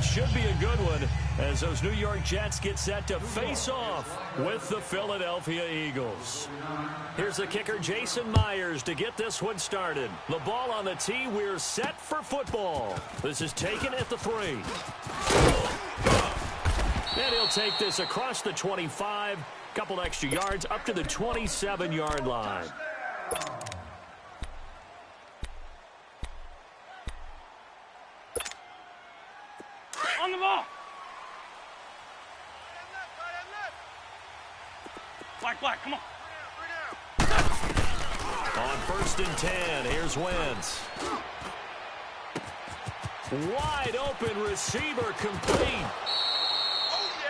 it should be a good one as those New York Jets get set to face off with the Philadelphia Eagles. Here's the kicker, Jason Myers, to get this one started. The ball on the tee. We're set for football. This is taken at the 3. And he'll take this across the 25. Couple extra yards up to the 27-yard line. On the ball. Black, come on. On 1st and 10, here's Wentz. Wide open receiver, complete.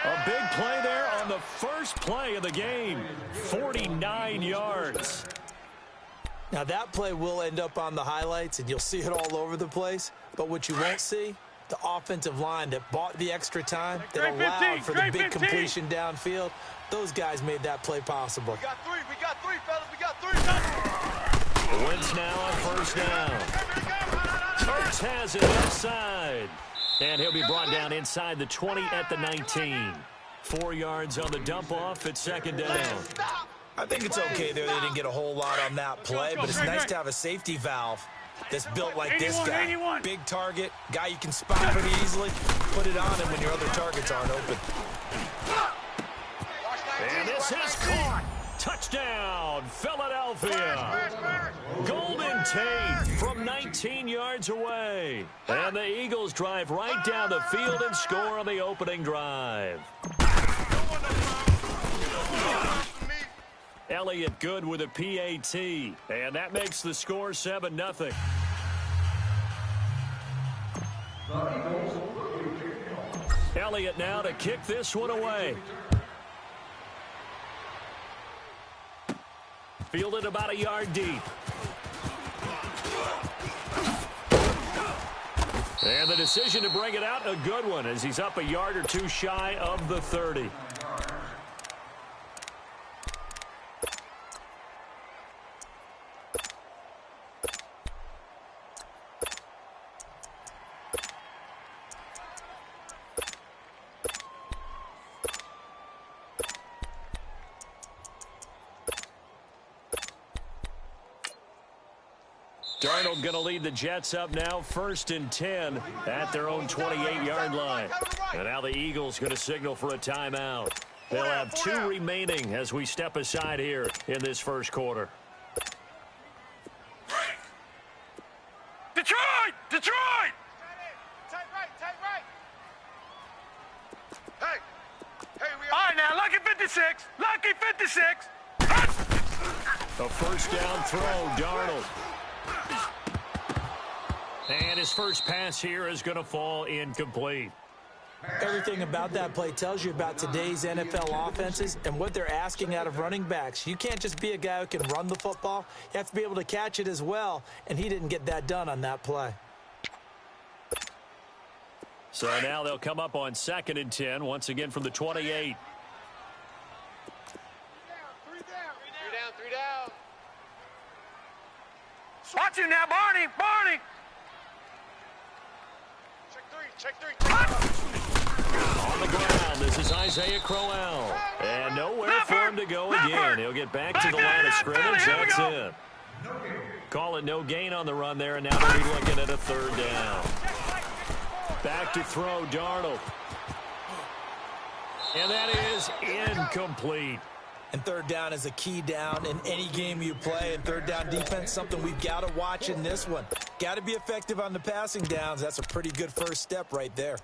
A big play there on the first play of the game. 49 yards. Now that play will end up on the highlights, and you'll see it all over the place. But what you won't see, the offensive line that bought the extra time, that allowed for the big completion downfield, those guys made that play possible. We got three, fellas, we got three. Wentz now on 1st down. Hurts has it left side. And he'll be brought down inside the 20 at the 19. 4 yards on the dump-off at 2nd down. I think it's okay there. They didn't get a whole lot on that play, but it's nice to have a safety valve that's built like this guy. Big target, guy you can spot pretty easily. Put it on him when your other targets aren't open. And this is caught. Touchdown, Philadelphia. Golden Tate from 19 yards away. And the Eagles drive right down the field and score on the opening drive. Elliott good with a PAT. And that makes the score 7-0. Elliott now to kick this one away. Fielded about a yard deep. And the decision to bring it out, a good one, as he's up a yard or two shy of the 30. Darnold going to lead the Jets up now, 1st and 10 at their own 28-yard line. And now the Eagles going to signal for a timeout. They'll have 2 remaining as we step aside here in this first quarter. Detroit! Detroit! Tight right. Hey, we All right, now, lucky 56. Lucky 56. A 1st down throw, Darnold. And his first pass here is going to fall incomplete. Everything about that play tells you about today's NFL offenses and what they're asking out of running backs. You can't just be a guy who can run the football. You have to be able to catch it as well, and he didn't get that done on that play. So now they'll come up on 2nd and 10, once again from the 28. Three down. Watch him now, Barney. Check three. On the ground, this is Isaiah Crowell. And nowhere for him to go again. He'll get back to the line of scrimmage. That's it. Call it no gain on the run there, and now they'll be looking at a 3rd down. Back to throw, Darnold. And that is incomplete. And 3rd down is a key down in any game you play. And 3rd down defense, something we've got to watch in this one. Got to be effective on the passing downs. That's a pretty good first step right there.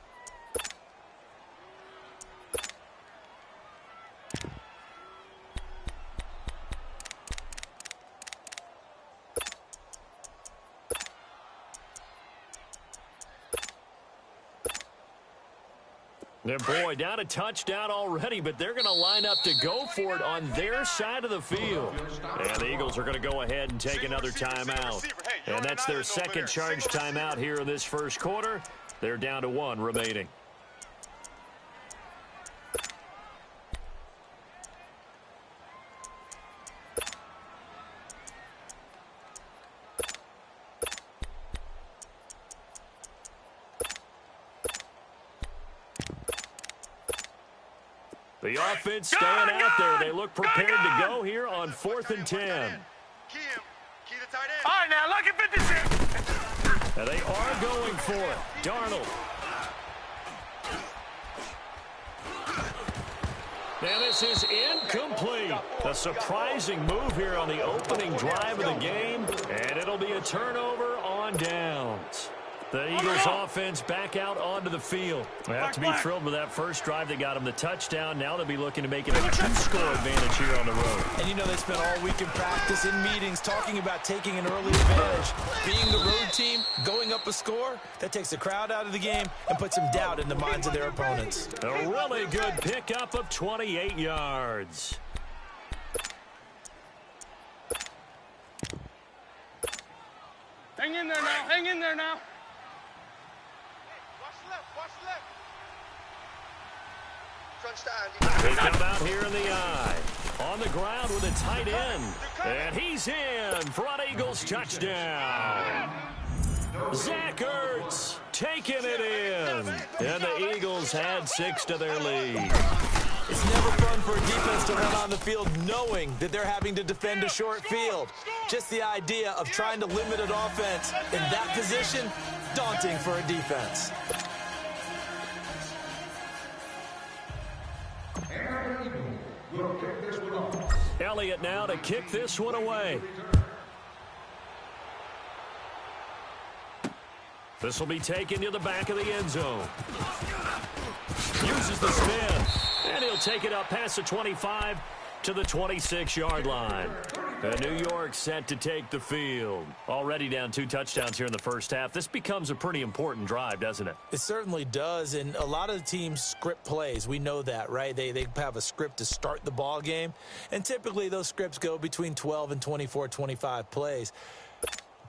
And boy, down a touchdown already, but they're going to line up to go for it on their side of the field. And the Eagles are going to go ahead and take another timeout. And that's their 2nd charge timeout here in this first quarter. They're down to 1 remaining. The offense staying out there. They look prepared to go here on 4th and 10. Key him. Key the tight end. All right, now, lucky 56. And they are going for it. Darnold. And this is incomplete. A surprising move here on the opening drive of the game, and it'll be a turnover on downs. The Eagles offense back out onto the field. They have to be thrilled with that first drive that got them the touchdown. Now they'll be looking to make it a 2-score advantage here on the road. And you know they spent all week in practice, in meetings, talking about taking an early advantage. Being the road team, going up a score, that takes the crowd out of the game and puts some doubt in the minds of their opponents. A really good pickup of 28 yards. Hang in there now. Hang in there now. Watch left. They come out here in the eye. On the ground with a tight end. And he's in for an Eagles touchdown. Zach Ertz taking it in. And the Eagles add 6 to their lead. It's never fun for a defense to run on the field knowing that they're having to defend a short field. Just the idea of trying to limit an offense in that position, daunting for a defense. Elliott now to kick this one away. This will be taken to the back of the end zone. Uses the spin. And he'll take it up past the 25 to the 26-yard line. And New York set to take the field. Already down 2 touchdowns here in the first half. This becomes a pretty important drive, doesn't it? It certainly does, and a lot of the teams script plays. We know that, right? They have a script to start the ball game, and typically those scripts go between 12 and 24, 25 plays.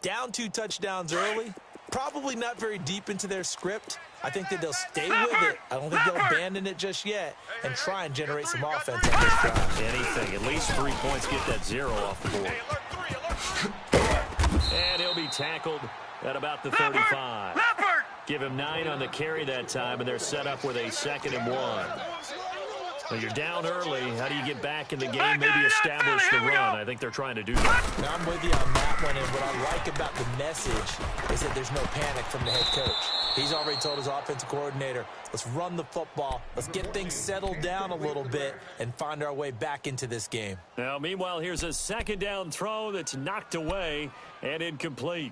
Down 2 touchdowns early, probably not very deep into their script. I think that they'll stay with it. I don't think they'll abandon it just yet and try and generate some offense on this drive. Anything, at least 3 points, get that 0 off the board. And he'll be tackled at about the 35. Give him 9 on the carry that time, and they're set up with a 2nd and 1. Well, you're down early. How do you get back in the game, maybe establish the run? I think they're trying to do that. Now, I'm with you on that one, and what I like about the message is that there's no panic from the head coach. He's already told his offensive coordinator, let's run the football, let's get things settled down a little bit and find our way back into this game. Now, meanwhile, here's a 2nd down throw that's knocked away and incomplete.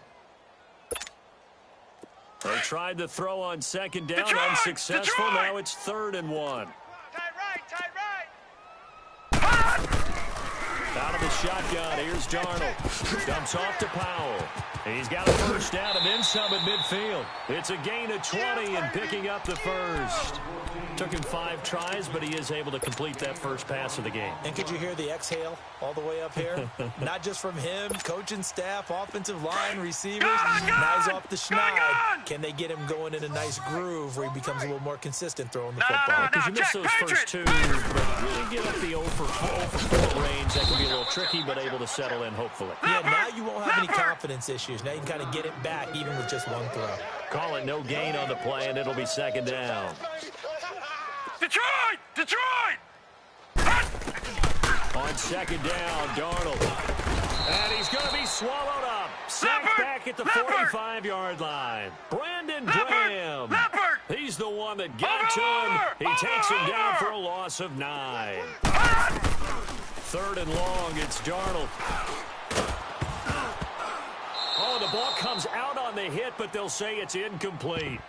They tried the throw on 2nd down, unsuccessful. Now it's 3rd and 1. Out of the shotgun, here's Darnold. Dumps off to Powell. He's got a first down and then some at midfield. It's a gain of 20 and picking up the first. Took him 5 tries, but he is able to complete that first pass of the game. And could you hear the exhale all the way up here? Not just from him, coaching staff, offensive line, receivers. Now he's off the schneid. Can they get him going in a nice groove where he becomes a little more consistent throwing the football? Because you miss those first 2, but really get up the 0 for 4 range. That can be a little tricky, but able to settle in, hopefully. Yeah, now you won't have any confidence issues. Now you can kind of get it back even with just 1 throw. Call it no gain on the play, and it'll be 2nd down. Detroit! On 2nd down, Darnold. And he's going to be swallowed up. Sacked back at the 45-yard line. Brandon Graham. He's the one that got to him. He takes him down for a loss of 9. 3rd and long, it's Darnold. Oh, the ball comes out on the hit, but they'll say it's incomplete.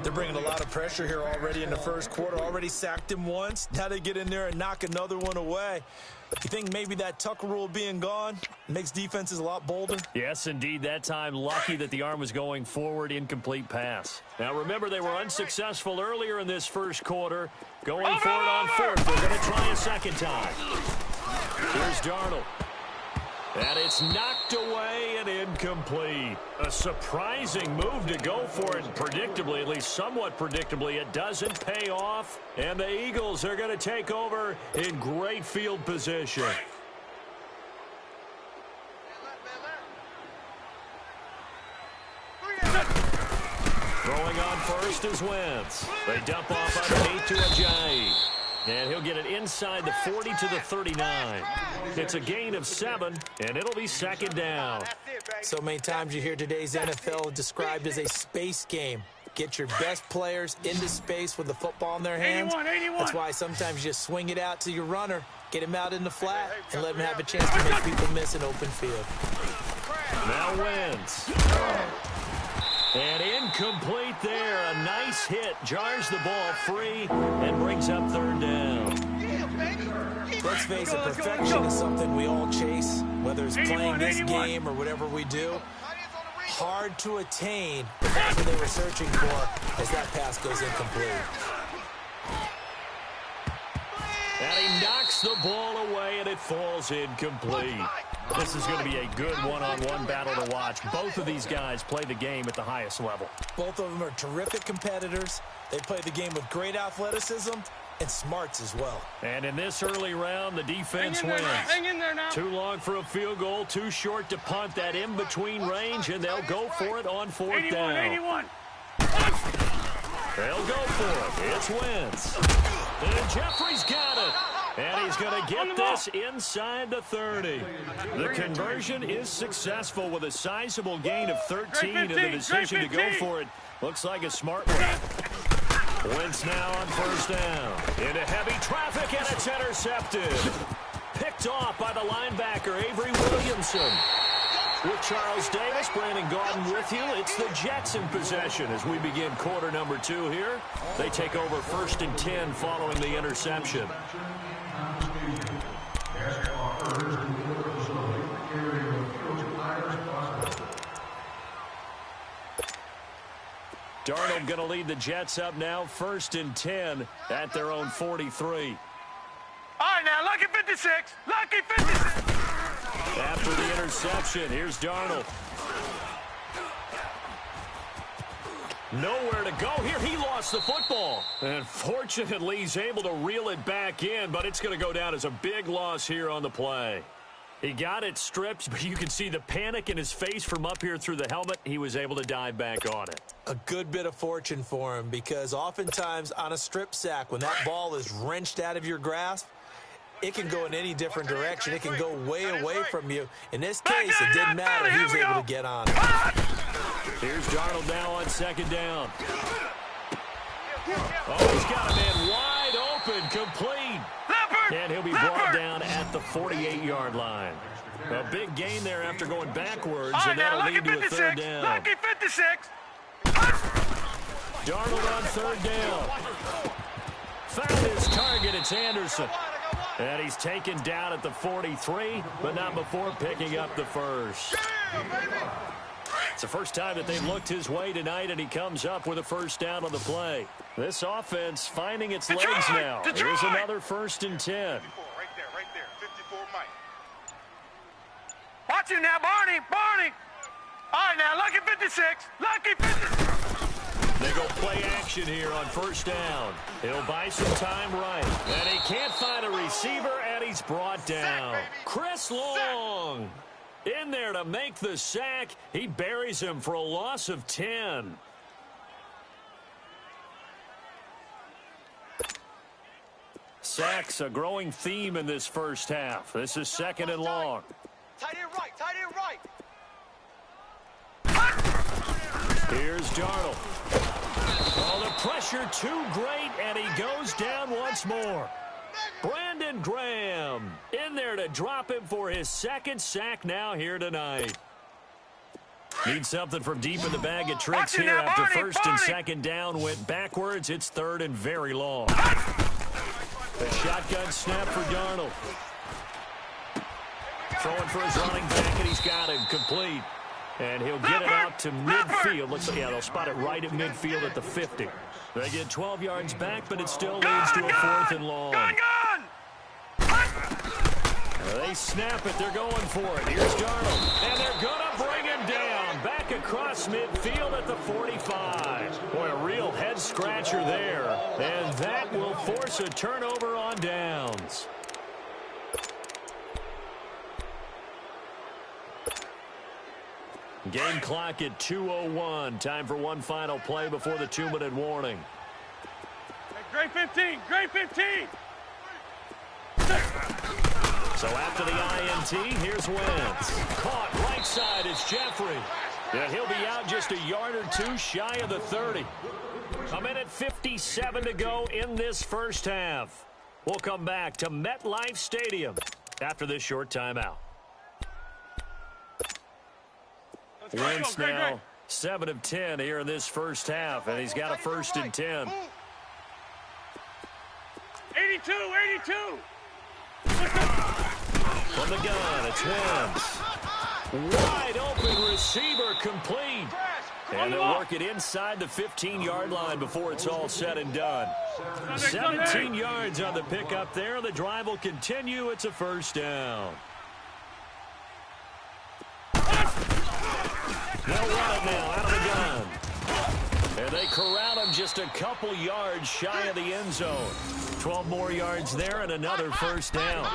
They're bringing a lot of pressure here already in the first quarter. Already sacked him once. Now they get in there and knock another one away. You think maybe that Tucker rule being gone makes defenses a lot bolder? Yes, indeed. That time, lucky that the arm was going forward. Incomplete pass. Now, remember, they were unsuccessful earlier in this first quarter. Going for it on 4th. They're going to try a 2nd time. Here's Darnold. And it's knocked away and incomplete. A surprising move to go for it. Predictably, at least somewhat predictably, it doesn't pay off. And the Eagles are going to take over in great field position. Throwing on first is Wentz. They dump off underneath to Ajayi. And he'll get it inside the 40 to the 39. It's a gain of 7, and it'll be second down. So many times you hear today's NFL described as a space game. Get your best players into space with the football in their hands. 81. That's why sometimes you just swing it out to your runner, get him out in the flat, and let him have a chance to make people miss an open field. Now wins. And incomplete there. A nice hit. Jars the ball free and brings up third down. Let's face it, perfection is something we all chase, whether it's playing this game or whatever we do. Hard to attain, but that's what they were searching for as that pass goes incomplete. And he knocks the ball away, and it falls incomplete. This is going to be a good one-on-one battle to watch. Both of these guys play the game at the highest level. Both of them are terrific competitors. They play the game with great athleticism and smarts as well. And in this early round, the defense wins. Hang in there now. Too long for a field goal, too short to punt that in-between range, and they'll go for it on fourth down. 81. They'll go for it. It's Wentz. And Jeffrey's got it. And he's going to get this inside the 30. The conversion is successful with a sizable gain of 13, and the decision to go for it looks like a smart one. Wentz now on first down. Into heavy traffic, and it's intercepted. Picked off by the linebacker, Avery Williamson. With Charles Davis, Brandon Gaudin with you. It's the Jets in possession as we begin quarter number 2 here. They take over first and 10 following the interception. Darnold going to lead the Jets up now, first and 10 at their own 43. All right, now, lucky 56. Lucky 56. After the interception, here's Darnold. Nowhere to go here. He lost the football. And fortunately, he's able to reel it back in, but it's going to go down as a big loss here on the play. He got it stripped, but you can see the panic in his face from up here through the helmet. He was able to dive back on it. A good bit of fortune for him, because oftentimes on a strip sack, when that ball is wrenched out of your grasp, it can go in any different direction. It can go way away from you. In this case, it didn't matter. He was able to get on it. Here's Darnold now on second down. Oh, he's got a man wide open, complete. And he'll be brought down at the 48-yard line. A big gain there after going backwards, and that'll lead to a third down. Lucky 56. Darnold on third down. Found his target. It's Anderson. And he's taken down at the 43, but not before picking up the first. It's the first time that they've looked his way tonight, and he comes up with a first down on the play. This offense finding its legs now. Here's another first and 10. Right there. 54 Mike. Watch it now, Barney. All right, now, lucky 56. Lucky 56. They go play action here on first down. He'll buy some time right. And he can't find a receiver, and he's brought down. Chris Long in there to make the sack. He buries him for a loss of 10. Sacks a growing theme in this first half. This is second and long. Tight end right. Here's Darnold. Oh, the pressure too great, and he goes down once more. Brandon Graham in there to drop him for his second sack now here tonight. Need something from deep in the bag of tricks here after first and second down went backwards. It's third and very long. A shotgun snap for Darnold. Throwing for his running back, and he's got him complete. And he'll get it out to midfield. Looks like, yeah, they'll spot it right at midfield at the 50. They get 12 yards back, but it still leads to a fourth and long. They snap it. They're going for it. Here's Darnold. And they're going to bring him down. Back across midfield at the 45. Boy, a real head-scratcher there. And that will force a turnover on downs. Game clock at 2:01. Time for one final play before the 2-minute warning. Great 15. So after the INT, here's Wentz. Caught right side is Jeffrey. Yeah, he'll be out just a yard or two shy of the 30. A minute 57 to go in this first half. We'll come back to MetLife Stadium after this short timeout. Wentz now 7 of 10 here in this first half, and he's got a 1st and 10. 82, 82. From the gun, it's Wentz. Wide open receiver complete. And they'll work it inside the 15-yard line before it's all said and done. 17 yards on the pickup there. The drive will continue. It's a 1st down. They'll run it now out of the gun. And they corral him just a couple yards shy of the end zone. 12 more yards there and another 1st down.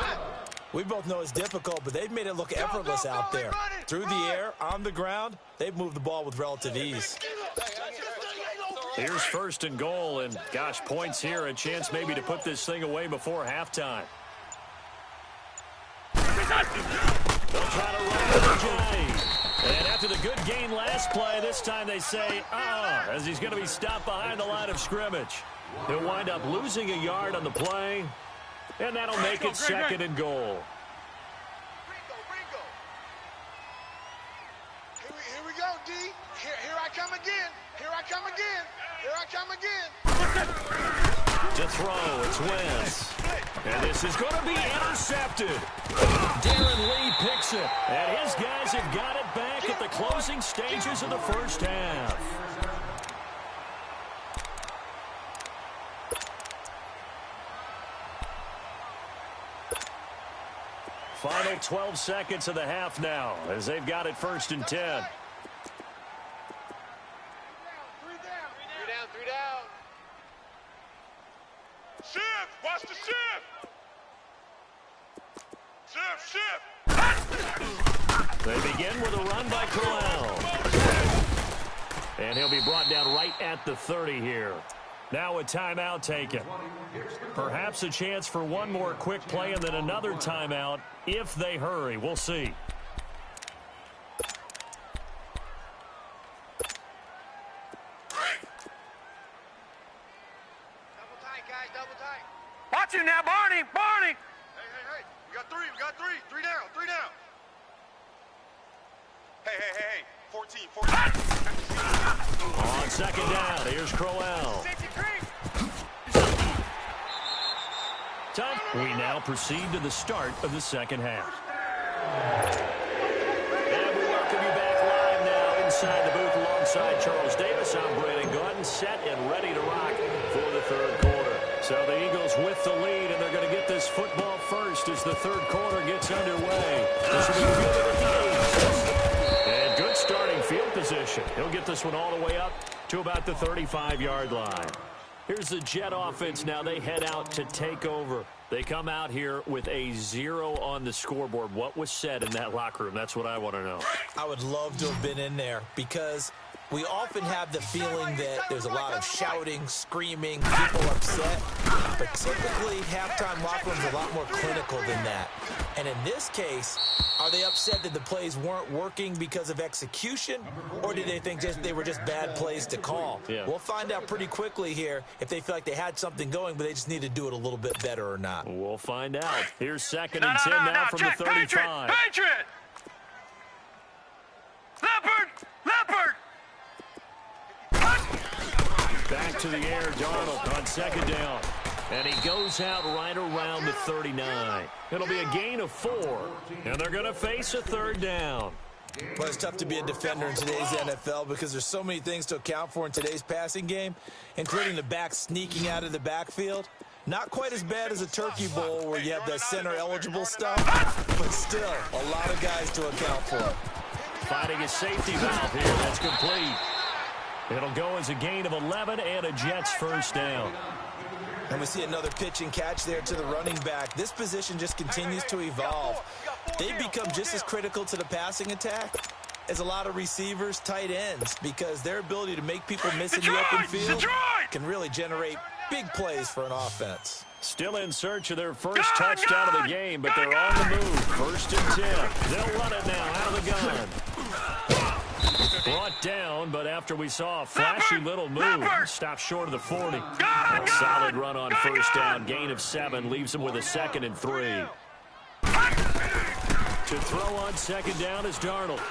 We both know it's difficult, but they've made it look effortless out there. Through the air, on the ground, they've moved the ball with relative ease. Here's 1st and goal, and gosh, points here, a chance maybe to put this thing away before halftime. They'll try to run the Jay. And after the good gain last play, this time they say, as he's going to be stopped behind the line of scrimmage. He'll wind up losing a yard on the play, and that'll make it 2nd and goal. Here we go, D. Here I come again. Here I come again. Here I come again. To throw, it's Wentz. And this is going to be intercepted. Darren Lee picks it. And his guys have got it back at the closing stages of the first half. Final 12 seconds of the half now as they've got it 1st and 10. Three down. Shift! Watch the shift! Shift! They begin with a run by Corral. And he'll be brought down right at the 30 here. Now a timeout taken. Perhaps a chance for one more quick play and then another timeout if they hurry. We'll see. Double tight, guys, double tight. Watch him now, Barney. Hey. We got three. Three down. Hey. 14. On 2nd down, here's Crowell. We now proceed to the start of the 2nd half. And we welcome you back live now inside the booth alongside Charles Davis. I'm Brandon Gordon, set and ready to rock for the 3rd quarter. So the Eagles with the lead, and they're going to get this football first as the 3rd quarter gets underway. This will be good. And good starting field position. He'll get this one all the way up to about the 35-yard line. Here's the Jet offense now. They head out to take over. They come out here with a 0 on the scoreboard. What was said in that locker room? That's what I want to know. I would love to have been in there because we often have the feeling that there's a lot of shouting, screaming, people upset. But typically, halftime locker rooms are a lot more clinical than that. And in this case, are they upset that the plays weren't working because of execution, or did they think they were just bad plays to call? Yeah. We'll find out pretty quickly here if they feel like they had something going, but they just need to do it a little bit better or not. We'll find out. Here's 2nd and 10 now from Jack, the 35. Patriot! Leopard! Back to the air, Darnold on 2nd down. And he goes out right around the 39. It'll be a gain of 4. And they're going to face a 3rd down. Well, it's tough to be a defender in today's NFL because there's so many things to account for in today's passing game, including the back sneaking out of the backfield. Not quite as bad as a Turkey Bowl where you have that center-eligible stuff, but still a lot of guys to account for. Finding a safety valve here. That's complete. It'll go as a gain of 11 and a Jets 1st down. And we see another pitch and catch there to the running back. This position just continues to evolve. They become just as critical to the passing attack as a lot of receivers, tight ends, because their ability to make people miss in the open field can really generate big plays for an offense. Still in search of their first touchdown of the game, but they're on the move. First and 10. They'll run it now out of the gun. Brought down, but after we saw a flashy little move, stopped short of the 40. A solid run on first down. Gain of 7 leaves him with a 2nd and 3. To throw on second down is Darnold.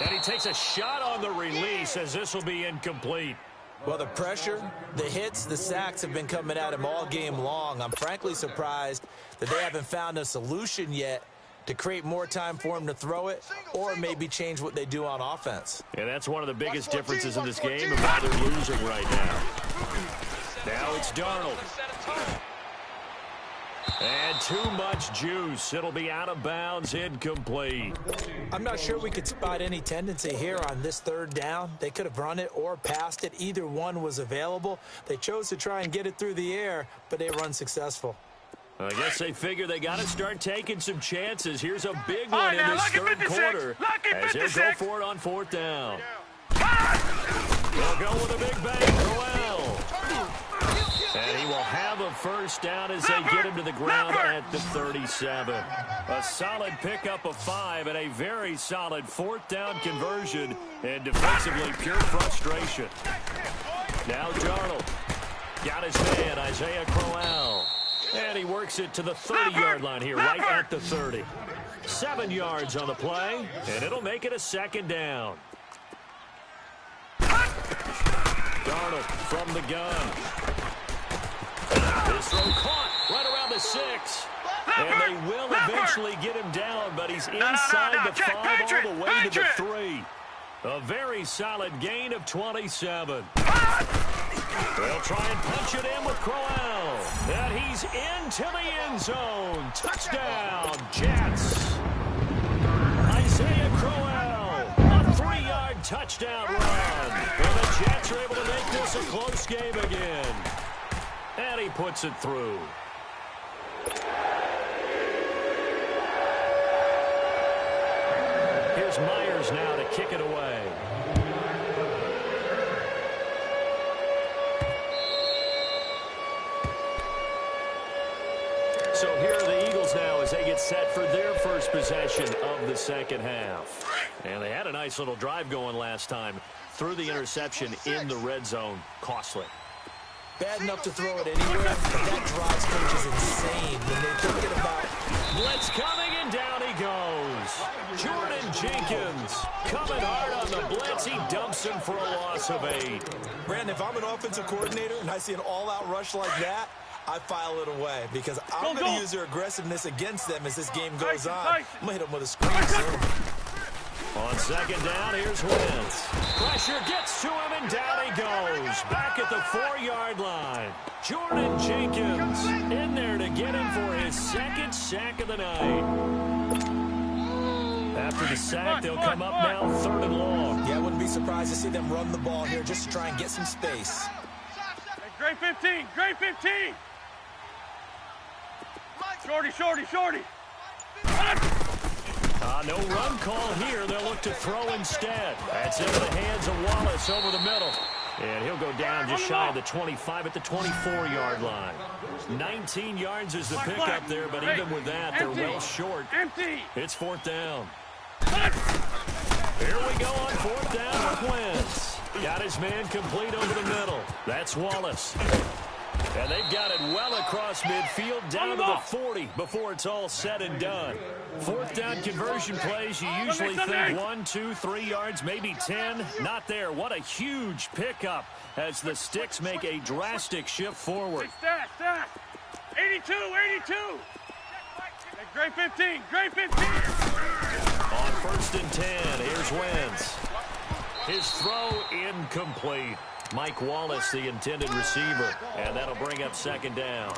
And he takes a shot on the release as this will be incomplete. Well, the pressure, the hits, the sacks have been coming at him all game long. I'm frankly surprised that they haven't found a solution yet to create more time for him to throw it or maybe change what they do on offense. And that's one of the biggest differences in this game and why they're losing right now. Now it's Darnold. And too much juice. It'll be out of bounds, incomplete. I'm not sure we could spot any tendency here on this third down. They could have run it or passed it. Either one was available. They chose to try and get it through the air, but they were unsuccessful. I guess they figure they got to start taking some chances. Here's a big one in this third quarter as they'll go for it on fourth down. They'll go with a big bang. Crowell. And he will have a first down as they get him to the ground at the 37. A solid pickup of 5 and a very solid fourth down conversion, and defensively pure frustration. Now Darnold. Got his man, Isaiah Crowell. And he works it to the 30-yard line here, right at the 30. 7 yards on the play, and it'll make it a second down. Darnold from the gun. This throw caught right around the 6. And they will eventually get him down, but he's inside the 5 all the way to the 3. A very solid gain of 27. They'll try and punch it in with Crowell. And he's into the end zone. Touchdown, Jets. Isaiah Crowell, a 3-yard touchdown run. And the Jets are able to make this a close game again. And he puts it through. Here's Myers now to kick it away. So here are the Eagles now as they get set for their first possession of the second half. And they had a nice little drive going last time. Threw the interception in the red zone. Costly. Bad enough to throw it anywhere, but that drive stage is insane when they're thinking about. Blitz coming, and down he goes. Jordan Jenkins coming hard on the blitz. He dumps him for a loss of 8. Brandon, if I'm an offensive coordinator and I see an all-out rush like that, I file it away because I'm going to use their aggressiveness against them as this game goes on. I'm going to hit them with a screen soon. On second down, here's Wentz. Pressure gets to him, and down he goes. Back at the 4-yard line. Jordan Jenkins in there to get him for his second sack of the night. After the sack, they'll come up now 3rd and long. Yeah, I wouldn't be surprised to see them run the ball here just to try and get some space. Great 15, great 15. Shorty. No run call here. They'll look to throw instead. That's into the hands of Wallace over the middle. And he'll go down just shy of the 25 at the 24-yard line. 19 yards is the pickup there, but even with that, they're well short. It's 4th down. Here we go on 4th down with Wentz. Got his man complete over the middle. That's Wallace. And they've got it well across midfield down to the 40 before it's all said and done. 4th down conversion plays, you usually think 1, 2, 3 yards, maybe 10. Not there. What a huge pickup as the Sticks make a drastic shift forward. 82. Great 15. On 1st and 10, here's Wentz. His throw incomplete. Mike Wallace, the intended receiver, and that'll bring up 2nd down.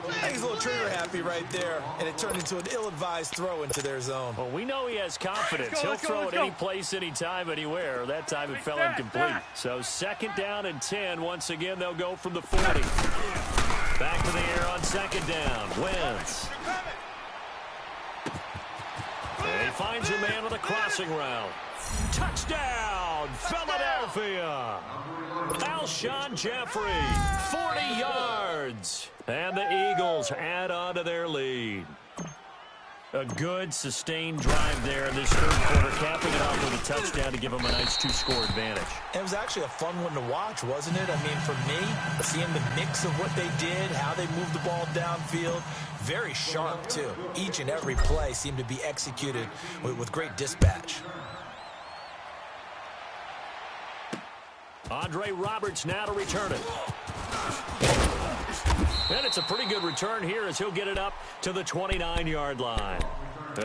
I think he's a little trigger happy right there, and it turned into an ill-advised throw into their zone. Well, we know he has confidence. He'll throw it any place, anytime, anywhere. That time it fell incomplete. So 2nd down and 10. Once again, they'll go from the 40. Back to the air on 2nd down. Wentz. And he finds a man with a crossing route. Touchdown, Philadelphia. Alshon Jeffrey, 40 yards. And the Eagles add on to their lead. A good, sustained drive there in this third quarter, capping it off with a touchdown to give them a nice two-score advantage. It was actually a fun one to watch, wasn't it? I mean, for me, seeing the mix of what they did, how they moved the ball downfield, very sharp, too. Each and every play seemed to be executed with great dispatch. Andre Roberts now to return it. And it's a pretty good return here as he'll get it up to the 29-yard line.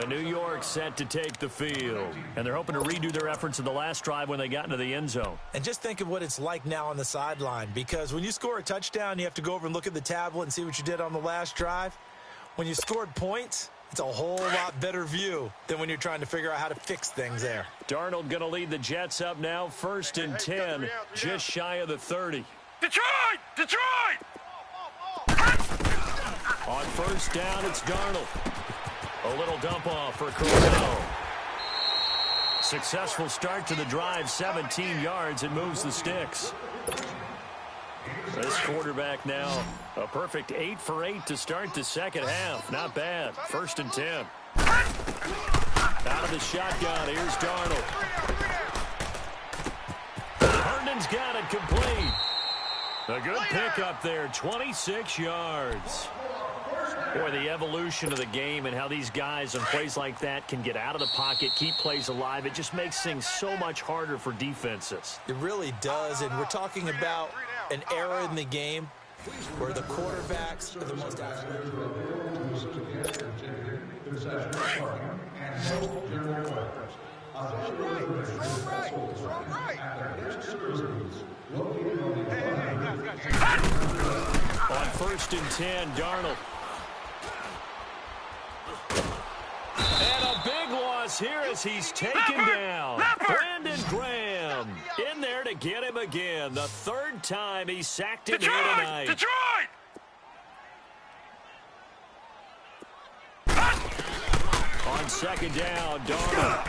New York set to take the field. And they're hoping to redo their efforts in the last drive when they got into the end zone. And just think of what it's like now on the sideline, because when you score a touchdown, you have to go over and look at the tablet and see what you did on the last drive. When you scored points, it's a whole lot better view than when you're trying to figure out how to fix things there. Darnold going to lead the Jets up now, 1st and 10, just shy of the 30. Detroit! Detroit! On 1st down, it's Darnold. A little dump off for Crowell. Successful start to the drive, 17 yards. It moves the sticks. This quarterback now, a perfect 8 for 8 to start the second half. Not bad. 1st and 10. Out of the shotgun, here's Darnold. Herndon's got it complete. A good pickup there, 26 yards. Boy, the evolution of the game and how these guys on plays like that can get out of the pocket, keep plays alive, it just makes things so much harder for defenses. It really does, and we're talking about an era in the game where the quarterbacks are the most athletic. On 1st and 10, Darnold. And a big loss here as he's taken down. Brandon Graham in there to get him again. The 3rd time he sacked him here tonight. Detroit! On 2nd down, Darnold.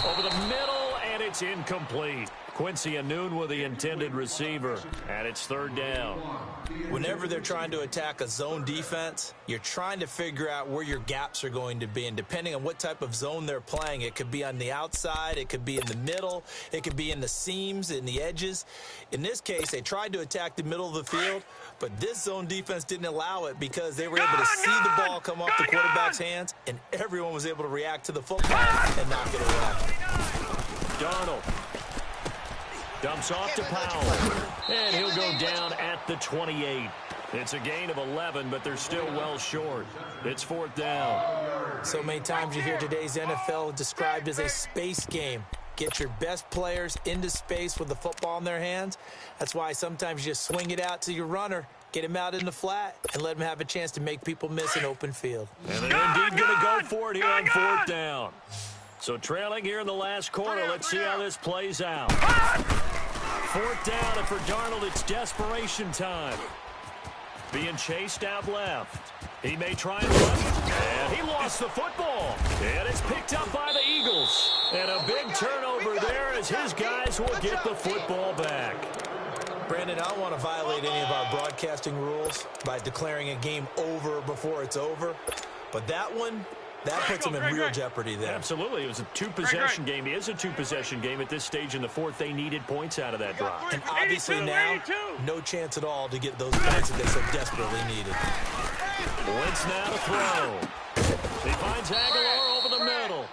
Over the middle, and it's incomplete. Quincy Anoon with the intended receiver, and it's 3rd down. Whenever they're trying to attack a zone defense, you're trying to figure out where your gaps are going to be, and depending on what type of zone they're playing, it could be on the outside, it could be in the middle, it could be in the seams, in the edges. In this case, they tried to attack the middle of the field, but this zone defense didn't allow it because they were able to see the ball come off the quarterback's hands, and everyone was able to react to the football and knock it away. Darnold dumps off to Powell, and he'll go down at the 28. It's a gain of 11, but they're still well short. It's 4th down. So many times you hear today's NFL described as a space game. Get your best players into space with the football in their hands. That's why sometimes you just swing it out to your runner, get him out in the flat, and let him have a chance to make people miss an open field. And they're indeed going to go for it here on 4th down. So trailing here in the last quarter, let's see how this plays out. 4th down, and for Darnold, it's desperation time. Being chased out left. He may try and run, and he lost the football. And it's picked up by the Eagles. And a big turnover there as his guys will get the football back. Brandon, I don't want to violate any of our broadcasting rules by declaring a game over before it's over. But that one, that puts them in real jeopardy there. Absolutely. It was a two-possession game. It is a two-possession game at this stage in the 4th. They needed points out of that drive. And obviously now, no chance at all to get those points that they so desperately needed. Wentz now to throw. He finds Aguilar over the middle.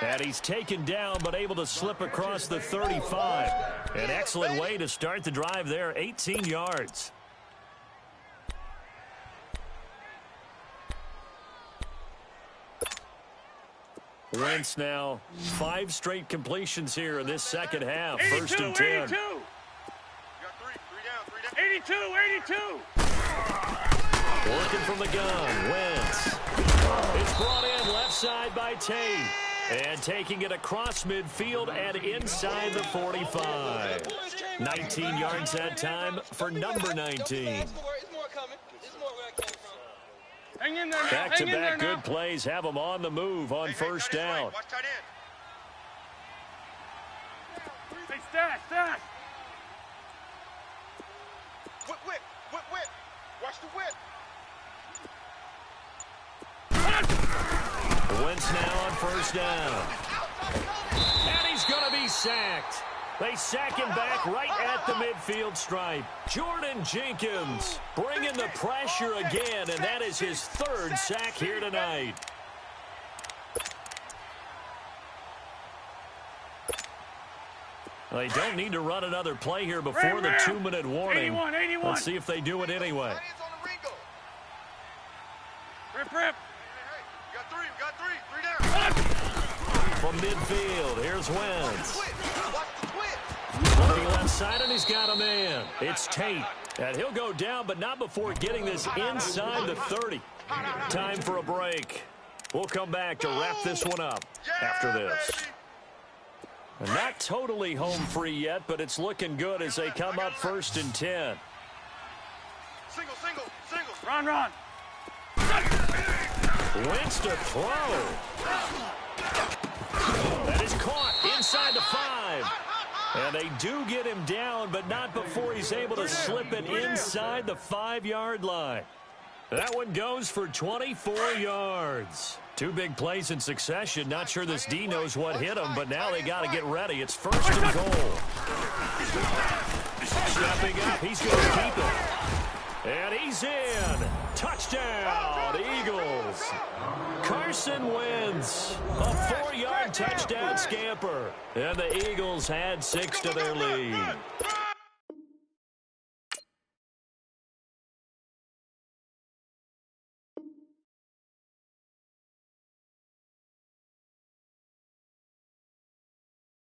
And he's taken down but able to slip across the 35. An excellent way to start the drive there, 18 yards. Wentz now 5 straight completions here in this second half. 1st and 10. 82. 82. Working from the gun, Wentz. It's brought in left side by Tate. And taking it across midfield and inside the 45. 19 yards that time for number 19. Hang in there now. Back-to-back good plays have them on the move on 1st down. Hey, stash. Whip, whip, whip, whip. Watch the whip. Wentz now on first down. And he's going to be sacked. They sack him back right at the midfield stripe. Jordan Jenkins bringing the pressure again, and that is his third sack here tonight. They don't need to run another play here before the 2-minute warning. 81. Let's see if they do it anyway. Rip. Hey, we got three down. From midfield, here's Wentz. Watch the twit. On the left side, and he's got a man. It's Tate. And he'll go down, but not before getting this inside the 30. Time for a break. We'll come back to wrap this one up after this. And not totally home free yet, but it's looking good as they come up 1st and 10. Single. Run. Wentz to throw. That is caught inside the 5. And they do get him down, but not before he's able to slip it inside the 5-yard line. That one goes for 24 yards. 2 big plays in succession. Not sure this D knows what hit him, but now they got to get ready. It's 1st and goal. Stepping up, he's going to keep it. And he's in. Touchdown, Eagles. Carson Wentz, a 4-yard touchdown scamper. And the Eagles had 6 to their lead.